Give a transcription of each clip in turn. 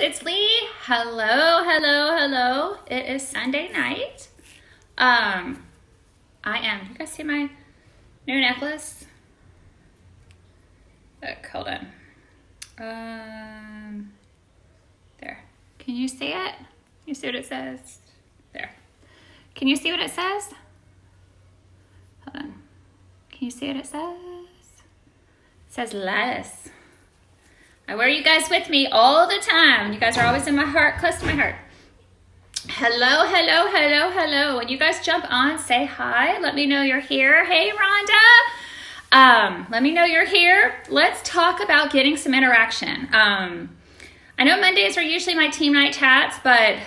it's Lee. Hello, hello, hello. It is Sunday night. You guys see my new necklace? Look, hold on. There. Can you see it? You see what it says? There. Can you see what it says? Hold on. Can you see what it says? It says less. I wear you guys with me all the time. You guys are always in my heart, close to my heart. Hello, hello, hello, hello. When you guys jump on, say hi. Let me know you're here. Hey, Rhonda. Let me know you're here. Let's talk about getting some interaction. I know Mondays are usually my team night chats, but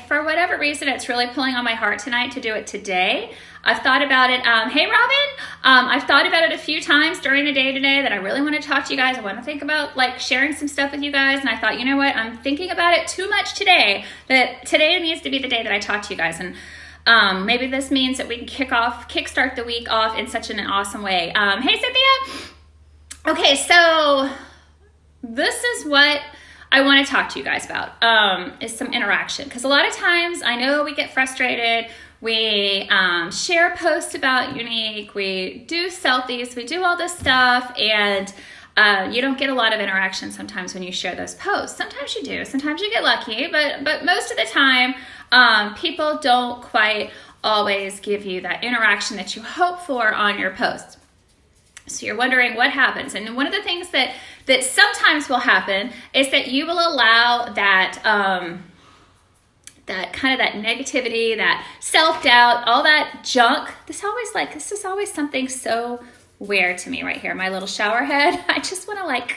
for whatever reason, it's really pulling on my heart tonight to do it today. I've thought about it. Hey, Robin. I've thought about it a few times during the day today that I really want to talk to you guys. I want to think about sharing some stuff with you guys. And I thought, you know what? I'm thinking about it too much today that today needs to be the day that I talk to you guys. And maybe this means that we can kickstart the week off in such an awesome way. Hey, Cynthia. Okay, so this is what I want to talk to you guys about is some interaction. Because a lot of times I know we get frustrated. We share posts about Younique. We do selfies. We do all this stuff. And you don't get a lot of interaction sometimes when you share those posts. Sometimes you do. Sometimes you get lucky. But most of the time, people don't quite always give you that interaction that you hope for on your posts. So you're wondering what happens. And one of the things that sometimes will happen is that you will allow that that negativity, that self-doubt, all that junk. This is always something so weird to me right here. My little shower head. I just want to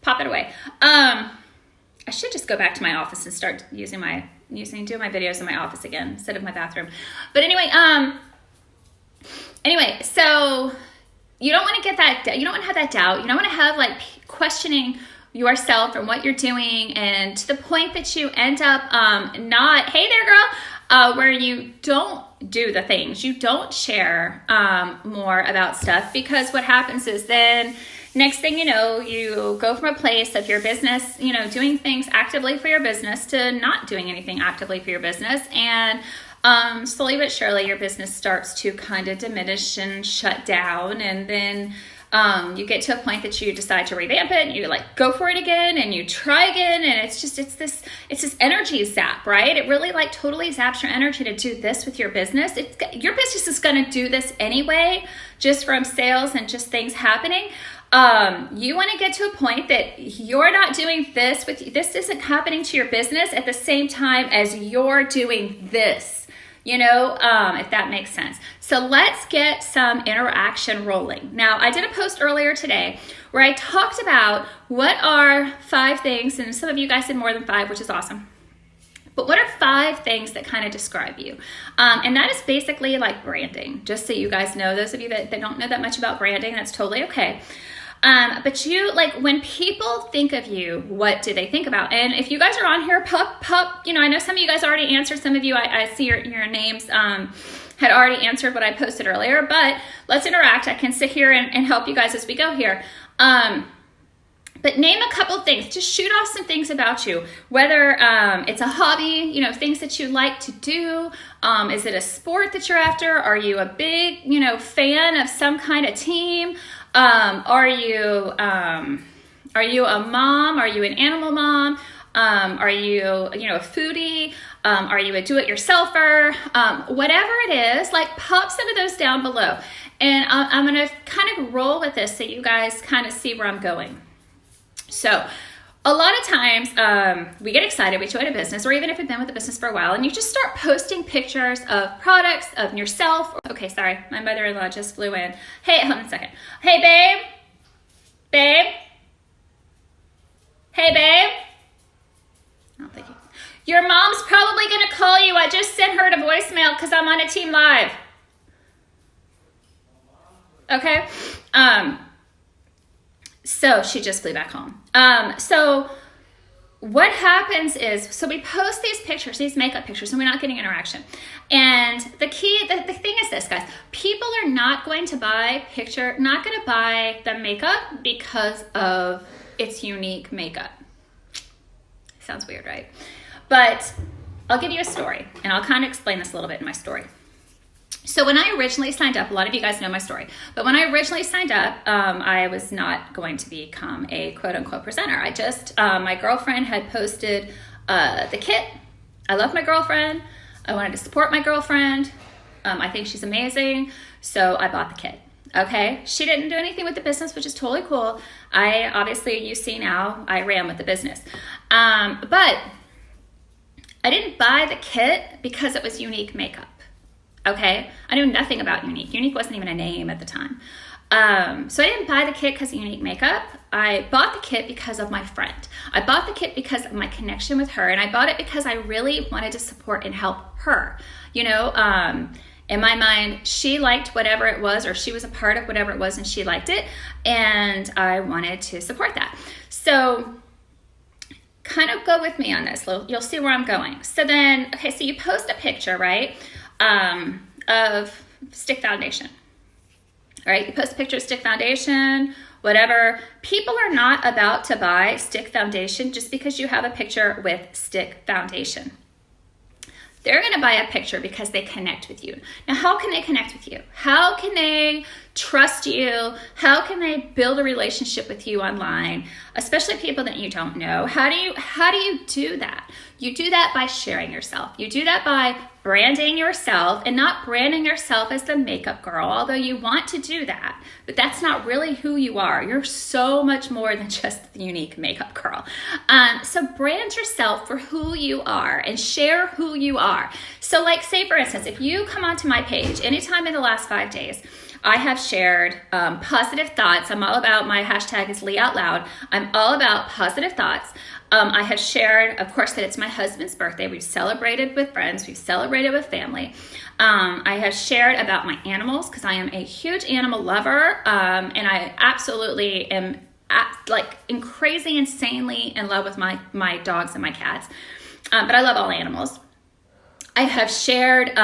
pop it away. I should just go back to my office and start do my videos in my office again instead of my bathroom. But anyway, so you don't want to get that. You don't want to have that doubt. You don't want to have questioning yourself and what you're doing, and to the point that you end up not. Hey there, girl. Where you don't do the things. You don't share more about stuff, because what happens is then next thing you know, you go from a place of your business, doing things actively for your business to not doing anything actively for your business, and slowly but surely your business starts to kind of diminish and shut down, and then you get to a point that you decide to revamp it, and you go for it again, and you try again, and it's this energy zap, right? It really totally zaps your energy to do this with your business. Your business is going to do this anyway, just from sales and just things happening. You want to get to a point that you're not doing this this isn't happening to your business at the same time as you're doing this. If that makes sense. So let's get some interaction rolling. Now, I did a post earlier today where I talked about what are 5 things, and some of you guys did more than 5, which is awesome. But what are 5 things that kind of describe you? And that is basically branding. Just so you guys know, those of you that don't know that much about branding, that's totally okay. But you, when people think of you, what do they think about? And if you guys are on here, I know some of you guys already answered. Some of you, I see your names, had already answered what I posted earlier, but let's interact. I can sit here and help you guys as we go here. But name a couple things. Just shoot off some things about you, whether it's a hobby, things that you like to do. Is it a sport that you're after? Are you a big, fan of some kind of team? Are you a mom? Are you an animal mom? Are you, a foodie? Are you a do-it-yourselfer? Whatever it is, pop some of those down below. And I'm going to kind of roll with this so you guys kind of see where I'm going. So a lot of times we get excited, we join a business, or even if you've been with the business for a while, and you just start posting pictures of products, of yourself. Okay, sorry, my mother-in-law just flew in. Hey, hold on a second. Hey, babe. Babe. Hey, babe. I don't think your mom's probably going to call you. I just sent her to voicemail because I'm on a team live. Okay? So she just flew back home. So what happens is, we post these pictures, these makeup pictures, and we're not getting interaction. And the thing is this, guys, people are not going to buy the makeup because of its unique makeup. Sounds weird, right? But I'll give you a story, and I'll kind of explain this a little bit in my story. So when I originally signed up, a lot of you guys know my story, but when I originally signed up, I was not going to become a quote unquote presenter. I just, my girlfriend had posted the kit. I love my girlfriend. I wanted to support my girlfriend. I think she's amazing. So I bought the kit. Okay. She didn't do anything with the business, which is totally cool. Obviously you see now I ran with the business. But I didn't buy the kit because it was Younique makeup. Okay, I knew nothing about Younique. Younique wasn't even a name at the time. So I didn't buy the kit because of Younique makeup. I bought the kit because of my friend. I bought the kit because of my connection with her, and I bought it because I really wanted to support and help her. You know, in my mind, she liked whatever it was, or she was a part of whatever it was, and she liked it, and I wanted to support that. So kind of go with me on this. You'll see where I'm going. So then, okay, so you post a picture, right? Of stick foundation. All right, you post a picture of stick foundation, whatever. People are not about to buy stick foundation just because you have a picture with stick foundation. They're going to buy a picture because they connect with you. Now, how can they connect with you? How can they trust you? How can they build a relationship with you online, especially people that you don't know? How do you do that? You do that by sharing yourself. You do that by branding yourself, and not branding yourself as the makeup girl, although you want to do that, but that's not really who you are. You're so much more than just the Younique makeup girl. So brand yourself for who you are and share who you are. So like, say for instance, if you come onto my page anytime in the last 5 days, I have shared positive thoughts. I'm all about, my hashtag is Lee Out Loud. I'm all about positive thoughts. I have shared, of course, that it's my husband's birthday. We've celebrated with friends. We've celebrated with family. I have shared about my animals because I am a huge animal lover, and I absolutely am crazy, insanely in love with my dogs and my cats. But I love all animals. I have shared.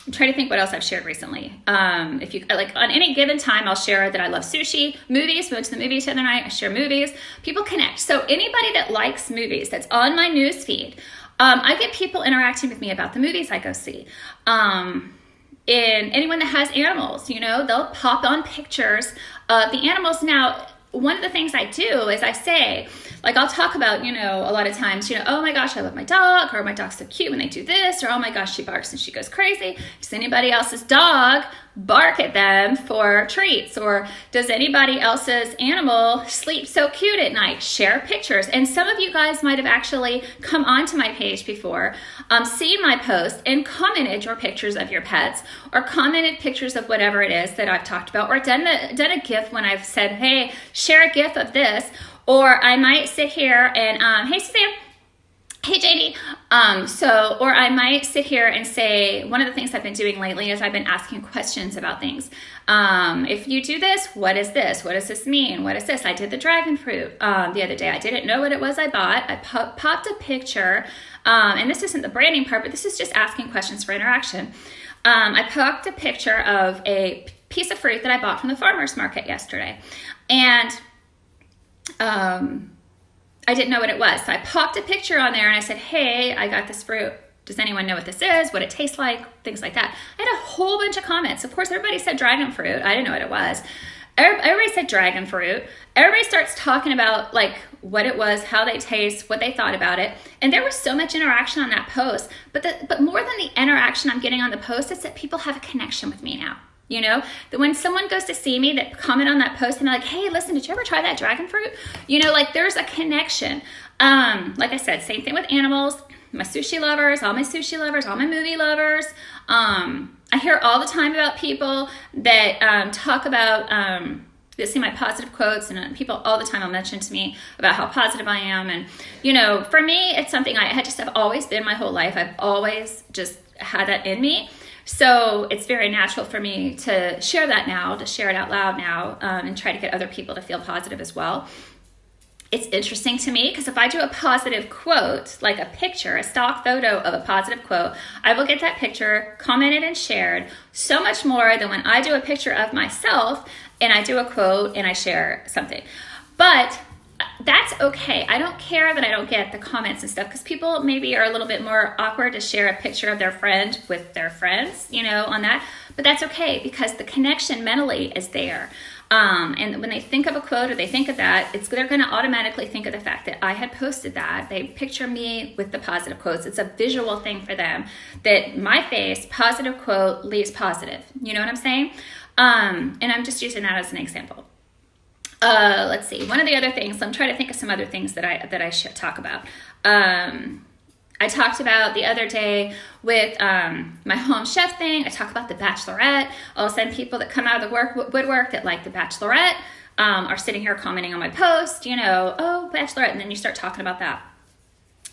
I'm trying to think what else I've shared recently. If you like, on any given time, I'll share that I love sushi, movies. We went to the movies the other night. I share movies. People connect. So anybody that likes movies that's on my news feed, I get people interacting with me about the movies I go see. And anyone that has animals, you know, they'll pop on pictures of the animals. Now, one of the things I do is I say, like, I'll talk about, you know, a lot of times, you know, oh my gosh, I love my dog, or my dog's so cute when they do this, or oh my gosh, she barks and she goes crazy. Does anybody else's dog bark at them for treats? Or does anybody else's animal sleep so cute at night? Share pictures. And some of you guys might have actually come onto my page before, seen my post and commented your pictures of your pets, or commented pictures of whatever it is that I've talked about, or done a GIF when I've said, hey, share a GIF of this. Or I might sit here and, hey, Suzanne, hey, JD. Or I might sit here and say, one of the things I've been doing lately is I've been asking questions about things. If you do this, what is this? What does this mean? What is this? I did the dragon fruit the other day. I didn't know what it was I bought. I popped a picture, and this isn't the branding part, but this is just asking questions for interaction. I popped a picture of a piece of fruit that I bought from the farmer's market yesterday. And I didn't know what it was. So I popped a picture on there and I said, hey, I got this fruit. Does anyone know what this is? What it tastes like? Things like that. I had a whole bunch of comments. Of course, everybody said dragon fruit. I didn't know what it was. Everybody said dragon fruit. Everybody starts talking about like what it was, how they taste, what they thought about it. And there was so much interaction on that post. But more than the interaction I'm getting on the post, it's that people have a connection with me now. You know, that when someone goes to see me, that comment on that post and they're like, hey, listen, did you ever try that dragon fruit? You know, like there's a connection. Like I said, same thing with animals, my sushi lovers, all my sushi lovers, all my movie lovers. I hear all the time about people that talk about, they see my positive quotes, and people all the time will mention to me about how positive I am. And, you know, for me, it's something I have always been my whole life. I've always just had that in me. So it's very natural for me to share that now, to share it out loud now, and try to get other people to feel positive as well. It's interesting to me because if I do a positive quote, like a picture, a stock photo of a positive quote, I will get that picture commented and shared so much more than when I do a picture of myself and I do a quote and I share something. But that's okay. I don't care that I don't get the comments and stuff, because people maybe are a little bit more awkward to share a picture of their friend with their friends, on that. But that's okay, because the connection mentally is there. And when they think of a quote or they think of that, they're going to automatically think of the fact that I had posted that. They picture me with the positive quotes. It's a visual thing for them that my face, positive quote, leaves positive. You know what I'm saying? And I'm just using that as an example. Let's see. One of the other things, I'm trying to think of some other things that I should talk about. I talked about the other day with my home chef thing. I talk about The Bachelorette. All of a sudden, people that come out of the woodwork that like The Bachelorette are sitting here commenting on my post, oh, Bachelorette, and then you start talking about that.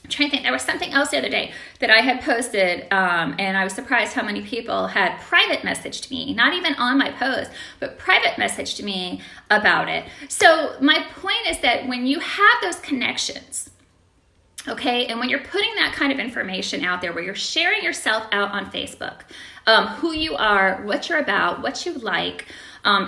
I'm trying to think, there was something else the other day that I had posted, and I was surprised how many people had private messaged me, not even on my post, but private messaged me about it. So my point is that when you have those connections, okay, and when you're putting that kind of information out there, where you're sharing yourself out on Facebook, who you are, what you're about, what you like,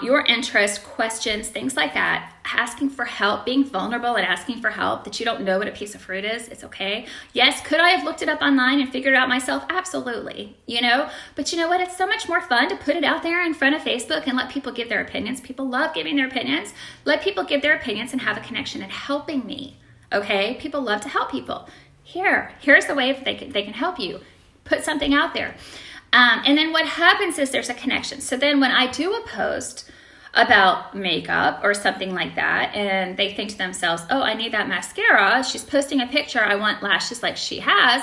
your interests, questions, things like that, asking for help, being vulnerable and asking for help, that you don't know what a piece of fruit is, it's okay. Yes, could I have looked it up online and figured it out myself? Absolutely, But you know what? It's so much more fun to put it out there in front of Facebook and let people give their opinions. People love giving their opinions. Let people give their opinions and have a connection and helping me, okay? People love to help people. Here's the way they can help you. Put something out there. And then what happens is there's a connection. So then when I do a post about makeup or something like that, and they think to themselves, oh, I need that mascara. She's posting a picture. I want lashes like she has.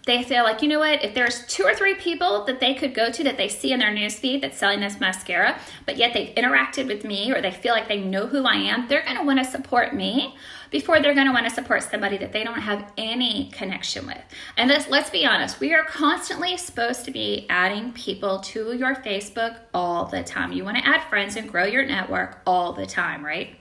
They feel like, you know what, if there's 2 or 3 people that they could go to that they see in their newsfeed that's selling this mascara, but yet they've interacted with me, or they feel like they know who I am, they're going to want to support me before they're going to want to support somebody that they don't have any connection with. And let's be honest, we are constantly supposed to be adding people to your Facebook all the time. You want to add friends and grow your network all the time, right?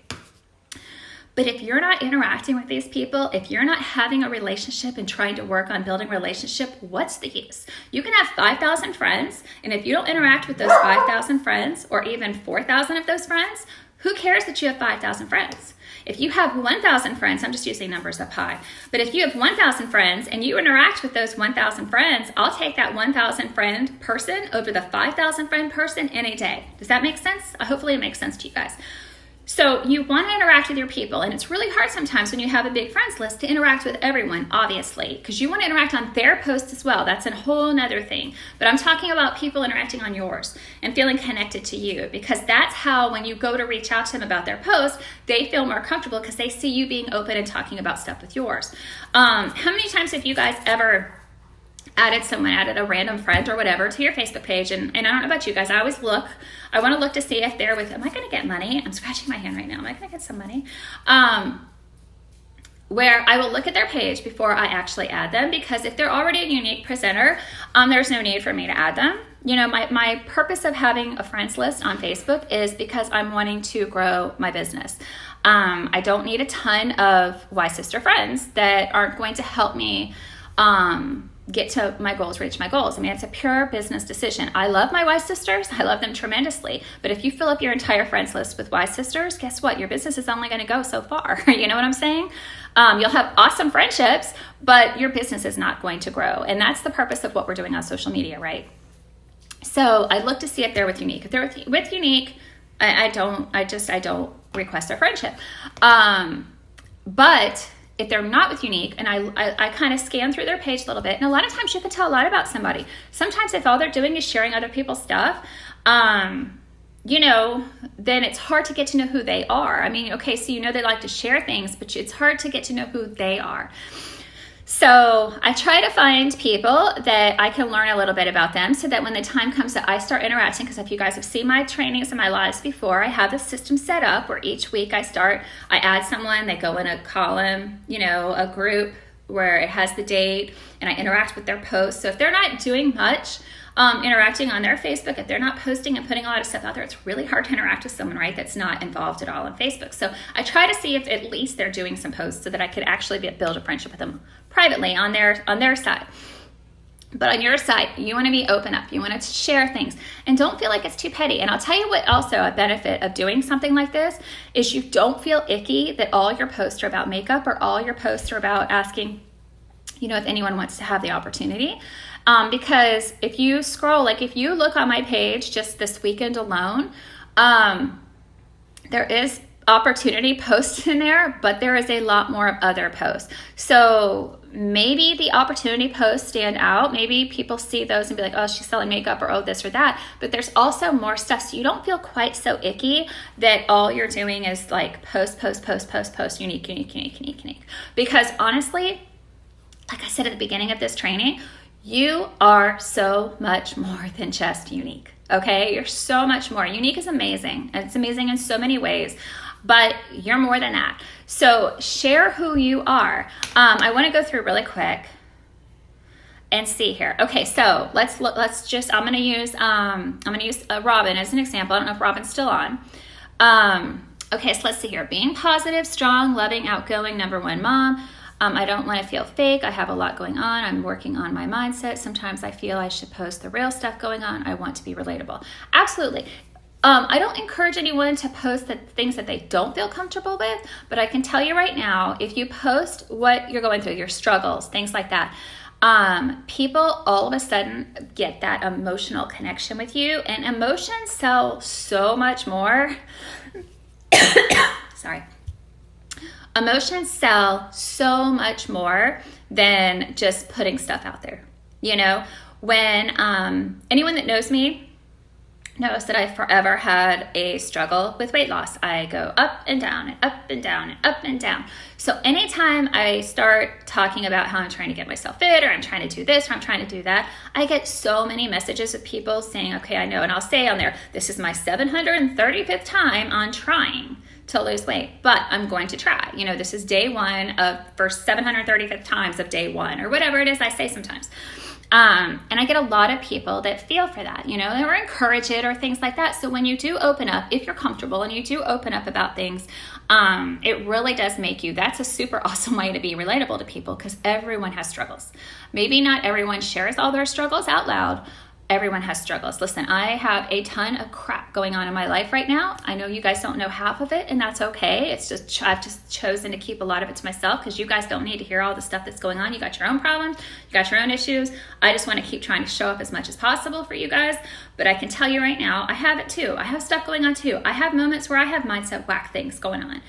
But if you're not interacting with these people, if you're not having a relationship and trying to work on building a relationship, what's the use? You can have 5,000 friends, and if you don't interact with those 5,000 friends, or even 4,000 of those friends, who cares that you have 5,000 friends? If you have 1,000 friends, I'm just using numbers up high, but if you have 1,000 friends and you interact with those 1,000 friends, I'll take that 1,000 friend person over the 5,000 friend person any day. Does that make sense? Hopefully it makes sense to you guys. So you want to interact with your people, and it's really hard sometimes when you have a big friends list to interact with everyone, obviously, because you want to interact on their posts as well. That's a whole nother thing. But I'm talking about people interacting on yours and feeling connected to you, because that's how, when you go to reach out to them about their post, they feel more comfortable because they see you being open and talking about stuff with yours. How many times have you guys ever added a random friend or whatever to your Facebook page? And I don't know about you guys, I always look. I want to look to see if they're am I going to get money? I'm scratching my hand right now. Am I going to get some money? Where I will look at their page before I actually add them, because if they're already a unique presenter, there's no need for me to add them. My purpose of having a friends list on Facebook is because I'm wanting to grow my business. I don't need a ton of Y Sister friends that aren't going to help me get to my goals, reach my goals. I mean, it's a pure business decision. I love my Y Sisters. I love them tremendously. But if you fill up your entire friends list with Y Sisters, guess what? Your business is only going to go so far. You know what I'm saying? You'll have awesome friendships, but your business is not going to grow. And that's the purpose of what we're doing on social media, right? So I look to see if they're with Unique. If they're with Unique, I don't request their friendship. But if they're not with Unique, and I kind of scan through their page a little bit, and a lot of times you can tell a lot about somebody. Sometimes if all they're doing is sharing other people's stuff, then it's hard to get to know who they are. I mean, okay, so they like to share things, but it's hard to get to know who they are. So I try to find people that I can learn a little bit about them, so that when the time comes that I start interacting, because if you guys have seen my trainings and my lives before, I have a system set up where each week I add someone, they go in a column, a group where it has the date, and I interact with their posts. So if they're not doing much interacting on their Facebook, if they're not posting and putting a lot of stuff out there, it's really hard to interact with someone, right, that's not involved at all on Facebook. So I try to see if at least they're doing some posts so that I could actually build a friendship with them privately on their side. But on your side, you want to be open up. You want to share things and don't feel like it's too petty. And I'll tell you what also a benefit of doing something like this is you don't feel icky that all your posts are about makeup or all your posts are about asking, if anyone wants to have the opportunity. Because if you scroll, like if you look on my page just this weekend alone, there is opportunity posts in there, but there is a lot more of other posts. So maybe the opportunity posts stand out. Maybe people see those and be like, oh, she's selling makeup or oh, this or that. But there's also more stuff. So you don't feel quite so icky that all you're doing is like post, unique. Because honestly, like I said at the beginning of this training, you are so much more than just unique. Okay? You're so much more. Unique is amazing. It's amazing in so many ways. But you're more than that. So share who you are. I want to go through really quick and see here. Okay, so let's just. I'm gonna use Robin as an example. I don't know if Robin's still on. Okay, so let's see here. Being positive, strong, loving, outgoing, number one mom. I don't want to feel fake. I have a lot going on. I'm working on my mindset. Sometimes I feel I should post the real stuff going on. I want to be relatable. Absolutely. I don't encourage anyone to post the things that they don't feel comfortable with, but I can tell you right now, if you post what you're going through, your struggles, things like that, people all of a sudden get that emotional connection with you, and emotions sell so much more. Sorry. Emotions sell so much more than just putting stuff out there. When anyone that knows me knows that I've forever had a struggle with weight loss. I go up and down and up and down and up and down. So anytime I start talking about how I'm trying to get myself fit or I'm trying to do this or I'm trying to do that, I get so many messages of people saying, okay, I know. And I'll say on there, this is my 735th time on trying to lose weight, but I'm going to try. This is day one of first 735th times of day one or whatever it is I say sometimes. And I get a lot of people that feel for that, or encourage it or things like that. So when you do open up, if you're comfortable and you do open up about things, it really does that's a super awesome way to be relatable to people because everyone has struggles. Maybe not everyone shares all their struggles out loud. Everyone has struggles. Listen, I have a ton of crap going on in my life right now. I know you guys don't know half of it, and that's okay. It's just I've just chosen to keep a lot of it to myself because you guys don't need to hear all the stuff that's going on. You got your own problems. You got your own issues. I just want to keep trying to show up as much as possible for you guys. But I can tell you right now, I have it too. I have stuff going on too. I have moments where I have mindset whack things going on.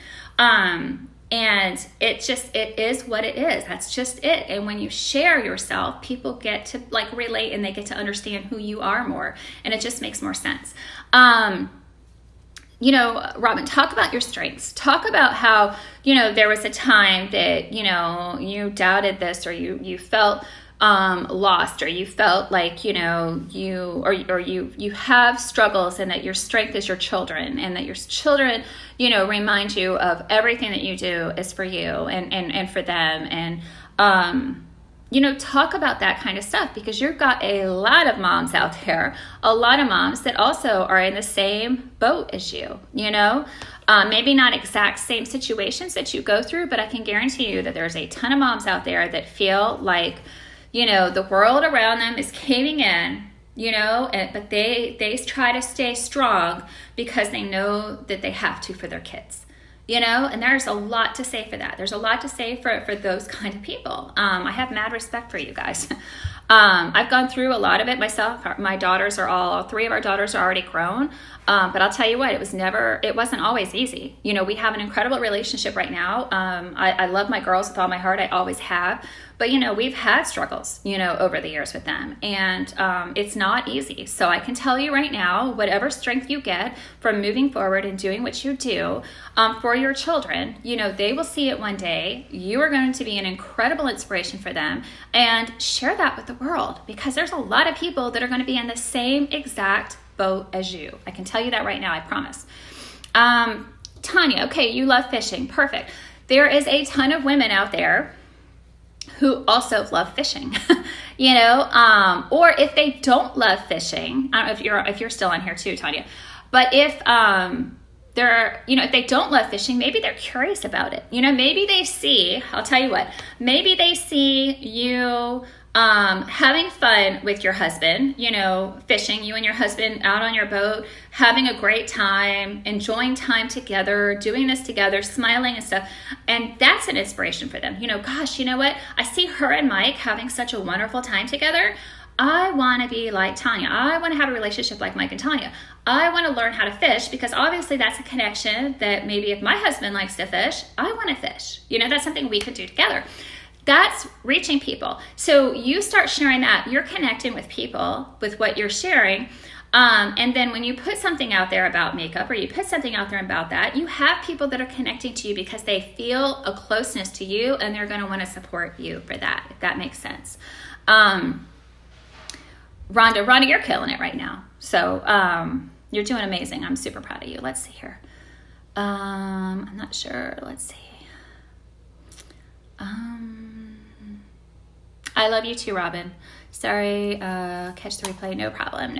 And it is what it is. That's just it. And when you share yourself, people get to relate and they get to understand who you are more. And it just makes more sense. Robin, talk about your strengths. Talk about how, there was a time that, you doubted this or you felt lost or you felt like, you have struggles and that your strength is your children and that your children, remind you of everything that you do is for you and for them. And, talk about that kind of stuff because you've got a lot of moms out there, a lot of moms that also are in the same boat as you, maybe not exact same situations that you go through, but I can guarantee you that there's a ton of moms out there that feel like, the world around them is caving in, but they try to stay strong because they know that they have to for their kids, and there's a lot to say for that. There's a lot to say for those kind of people. I have mad respect for you guys. I've gone through a lot of it myself. My daughters all three of our daughters are already grown. But I'll tell you what, it wasn't always easy. We have an incredible relationship right now. I love my girls with all my heart. I always have. But, we've had struggles, over the years with them. And it's not easy. So I can tell you right now, whatever strength you get from moving forward and doing what you do for your children, they will see it one day. You are going to be an incredible inspiration for them. And share that with the world because there's a lot of people that are going to be in the same exact boat as you. I can tell you that right now, I promise. Tanya, okay, you love fishing. Perfect. There is a ton of women out there who also love fishing, or if they don't love fishing, I don't know if you're still on here too, Tanya, but if if they don't love fishing, maybe they're curious about it. Maybe they see, I'll tell you what, maybe they see you having fun with your husband, fishing, you and your husband out on your boat, having a great time, enjoying time together, doing this together, smiling and stuff. And that's an inspiration for them. Gosh, you know what? I see her and Mike having such a wonderful time together. I want to be like Tanya. I want to have a relationship like Mike and Tanya. I want to learn how to fish because obviously that's a connection that maybe if my husband likes to fish, I want to fish. That's something we could do together. That's reaching people. So you start sharing that. You're connecting with people with what you're sharing. And then when you put something out there about makeup or you put something out there about that, you have people that are connecting to you because they feel a closeness to you and they're going to want to support you for that, if that makes sense. Rhonda, you're killing it right now. So you're doing amazing. I'm super proud of you. Let's see here. I'm not sure. Let's see. I love you too, Robin. Sorry, catch the replay. No problem.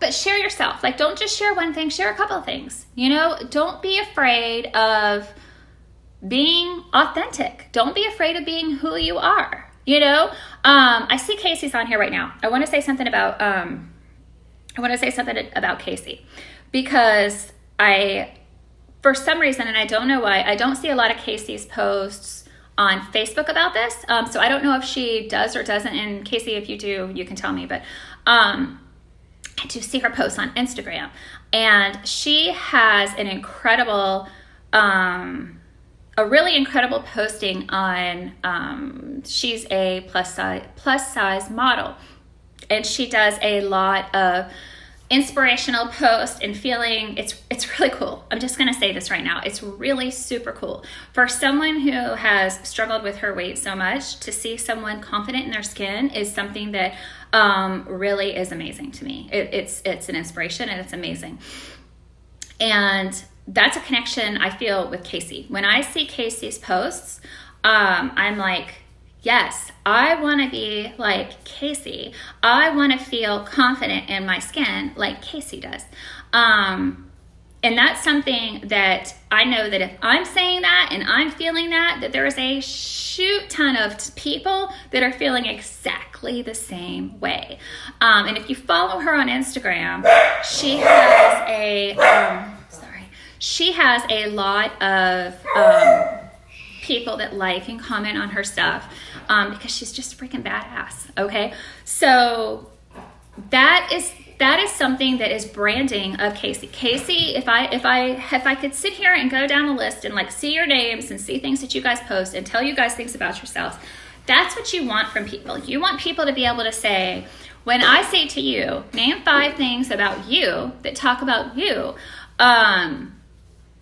But share yourself. Like, don't just share one thing, share a couple of things. Don't be afraid of being authentic. Don't be afraid of being who you are. I see Casey's on here right now. I want to say something about Casey because for some reason, and I don't know why, I don't see a lot of Casey's posts on Facebook about this. So I don't know if she does or doesn't. And Casey, if you do, you can tell me. But I do see her posts on Instagram. And she has an incredible, a really incredible posting on, she's a plus size model. And she does a lot of inspirational post and feeling it's really cool. I'm just going to say this right now. It's really super cool for someone who has struggled with her weight so much to see someone confident in their skin is something that really is amazing to me. It's an inspiration and it's amazing. And that's a connection I feel with Casey. When I see Casey's posts, I'm like, yes, I want to be like Casey. I want to feel confident in my skin like Casey does. And that's something that I know that if I'm saying that and I'm feeling that there is a shoot ton of people that are feeling exactly the same way. And if you follow her on Instagram, she has a lot of people that like and comment on her stuff because she's just freaking badass. Okay, so that is something that is branding of Casey. Casey, if I could sit here and go down the list and like see your names and see things that you guys post and tell you guys things about yourselves, that's what you want from people. You want people to be able to say, when I say to you, name 5 things about you that talk about you.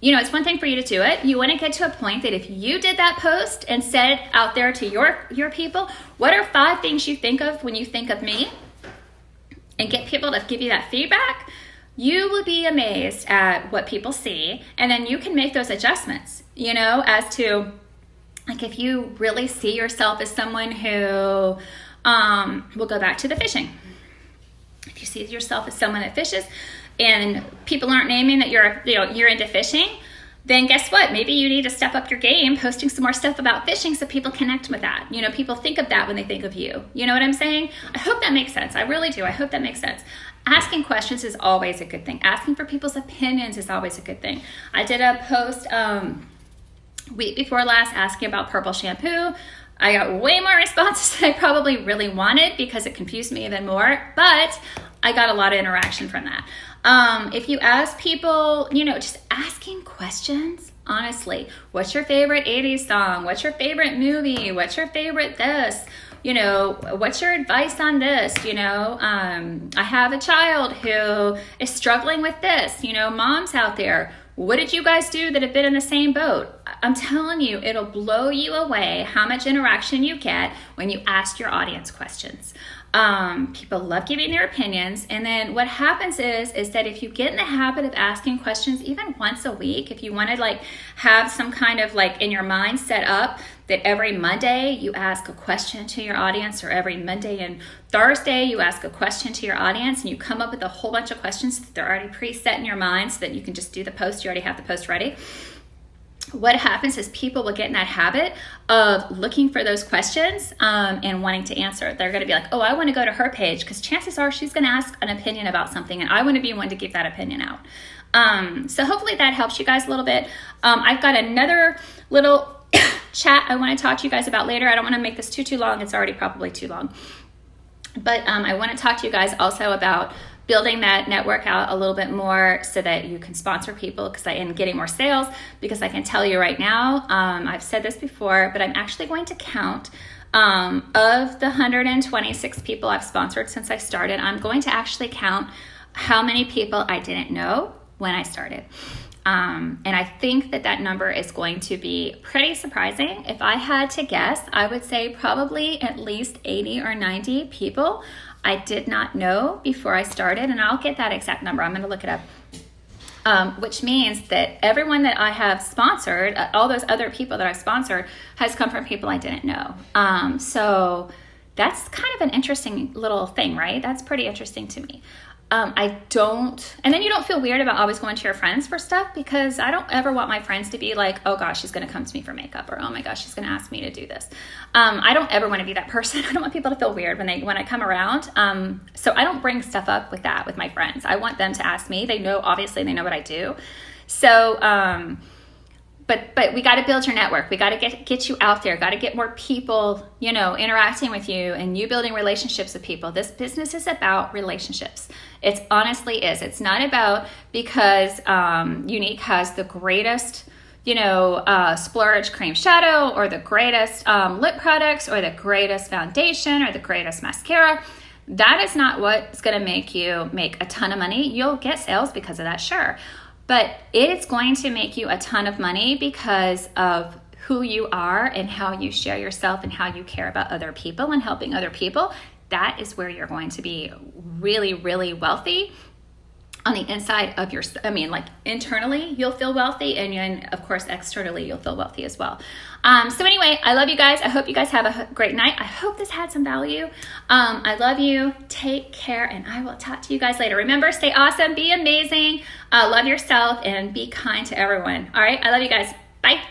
It's one thing for you to do it. You want to get to a point that if you did that post and said out there to your people, what are 5 things you think of when you think of me? And get people to give you that feedback, you will be amazed at what people see. And then you can make those adjustments, as to like if you really see yourself as someone who, we'll go back to the fishing. If you see yourself as someone that fishes, and people aren't naming that you're into fishing, then guess what? Maybe you need to step up your game, posting some more stuff about fishing so people connect with that. People think of that when they think of you. You know what I'm saying? I hope that makes sense. I really do. I hope that makes sense. Asking questions is always a good thing. Asking for people's opinions is always a good thing. I did a post week before last asking about purple shampoo. I got way more responses than I probably really wanted because it confused me even more, but I got a lot of interaction from that. If you ask people, just asking questions, honestly, what's your favorite 80s song? What's your favorite movie? What's your favorite this? What's your advice on this? I have a child who is struggling with this, moms out there. What did you guys do that have been in the same boat? I'm telling you, it'll blow you away how much interaction you get when you ask your audience questions. People love giving their opinions. And then what happens is that if you get in the habit of asking questions even once a week, if you want to have some kind of in your mind set up that every Monday you ask a question to your audience, or every Monday and Thursday you ask a question to your audience, and you come up with a whole bunch of questions that they're already preset in your mind so that you can just do the post. You already have the post ready. what happens is people will get in that habit of looking for those questions and wanting to answer. They're going to be like, oh, I want to go to her page because chances are she's going to ask an opinion about something, and I want to be one to give that opinion out. So hopefully that helps you guys a little bit. I've got another little chat I want to talk to you guys about later. I don't want to make this too long. It's already probably too long. But I want to talk to you guys also about building that network out a little bit more so that you can sponsor people and getting more sales, because I can tell you right now, I've said this before, but I'm actually going to count of the 126 people I've sponsored since I started. I'm going to actually count how many people I didn't know when I started. And I think that number is going to be pretty surprising. If I had to guess, I would say probably at least 80 or 90 people I did not know before I started, and I'll get that exact number. I'm going to look it up. Which means that everyone that I have sponsored, all those other people that I've sponsored, has come from people I didn't know. So that's kind of an interesting little thing, right? That's pretty interesting to me. And then you don't feel weird about always going to your friends for stuff, because I don't ever want my friends to be like, oh gosh, she's going to come to me for makeup, or oh my gosh, she's going to ask me to do this. I don't ever want to be that person. I don't want people to feel weird when I come around. So I don't bring stuff up with my friends. I want them to ask me. Obviously they know what I do. So, But we got to build your network. We got to get you out there. Got to get more people, interacting with you, and you building relationships with people. This business is about relationships. It honestly is. It's not about because Younique has the greatest, splurge cream shadow, or the greatest lip products, or the greatest foundation, or the greatest mascara. That is not what's going to make you make a ton of money. You'll get sales because of that, sure. But it's going to make you a ton of money because of who you are and how you share yourself and how you care about other people and helping other people. That is where you're going to be really, really wealthy on the inside of internally you'll feel wealthy, and then of course externally you'll feel wealthy as well. So anyway, I love you guys. I hope you guys have a great night. I hope this had some value. I love you. Take care, and I will talk to you guys later. Remember, stay awesome, be amazing, love yourself, and be kind to everyone. All right, I love you guys. Bye.